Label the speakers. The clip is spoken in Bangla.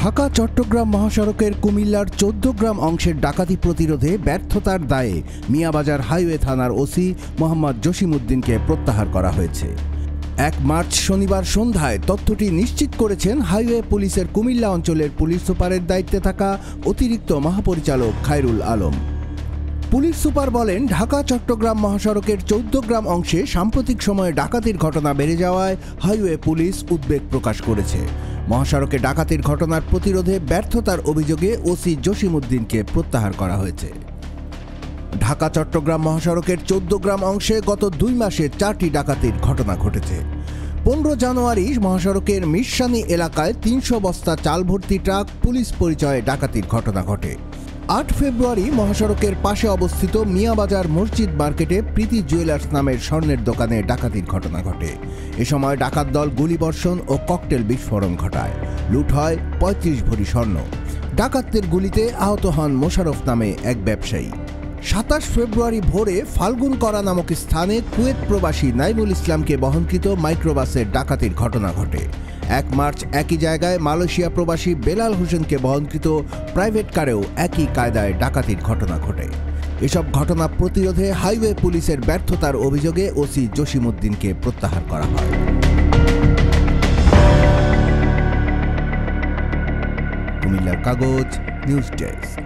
Speaker 1: ঢাকা চট্টগ্রাম মহাসড়কের কুমিল্লার ১৪ গ্রাম অংশের ডাকাতি প্রতিরোধে ব্যর্থতার দায়ে মিয়াবাজার হাইওয়ে থানার ওসি মোহাম্মদ জসিমউদ্দিনকে প্রত্যাহার করা হয়েছে। ১ মার্চ শনিবার সন্ধ্যায় তথ্যটি নিশ্চিত করেছেন হাইওয়ে পুলিশের কুমিল্লা অঞ্চলের পুলিশ সুপারের দায়িত্বে থাকা অতিরিক্ত মহাপরিচালক খায়রুল আলম। পুলিশ সুপার বলেন, ঢাকা চট্টগ্রাম মহাসড়কের ১৪ গ্রাম অংশে সাম্প্রতিক সময়ে ডাকাতির ঘটনা বেড়ে যাওয়ায় হাইওয়ে পুলিশ উদ্বেগ প্রকাশ করেছে। মহাসড়কে ডাকাতির ঘটনার প্রতিরোধে ব্যর্থতার অভিযোগে ওসি জসিমউদ্দিনকে প্রত্যাহার করা হয়েছে। ঢাকা চট্টগ্রাম মহাসড়কের ১৪ গ্রাম অংশে গত ২ মাসে ৪টি ডাকাতির ঘটনা ঘটেছে। ১৫ জানুয়ারি মহাসড়কের মিরসানি এলাকায় ৩০০ বস্তা চাল ভর্তি ট্রাক পুলিশ পরিচয়ে ডাকাতির ঘটনা ঘটে। ৮ ফেব্রুয়ারি মহাসড়কের পাশে অবস্থিত মিয়াবাজার মসজিদ মার্কেটে প্রীতি জুয়েলার্স নামের স্বর্ণের দোকানে ডাকাতির ঘটনা ঘটে। এ সময় ডাকাত দল গুলিবর্ষণ ও ককটেল বিস্ফোরণ ঘটায়। লুট হয় ৩৫ ভরি স্বর্ণ। ডাকাতদের গুলিতে আহত হন মোশাররফ নামে এক ব্যবসায়ী। ২৭ ফেব্রুয়ারি ভোরে ফাল্গুনকরা নামক স্থানে কুয়েত প্রবাসী নাইমুল ইসলামকে বহনকৃত মাইক্রোবাসের ডাকাতির ঘটনা ঘটে। ১ মার্চ একই জায়গায় মালয়েশিয়া প্রবাসী বেলাল হোসেনকে বহনকৃত প্রাইভেট কারেও একই কায়দায় ডাকাতির ঘটনা ঘটে। এসব ঘটনা প্রতিরোধে হাইওয়ে পুলিশের ব্যর্থতার অভিযোগে ওসি জসিমউদ্দিনকে প্রত্যাহার করা হয়। কুমিল্লার কাগজ নিউজ ডেস্ক।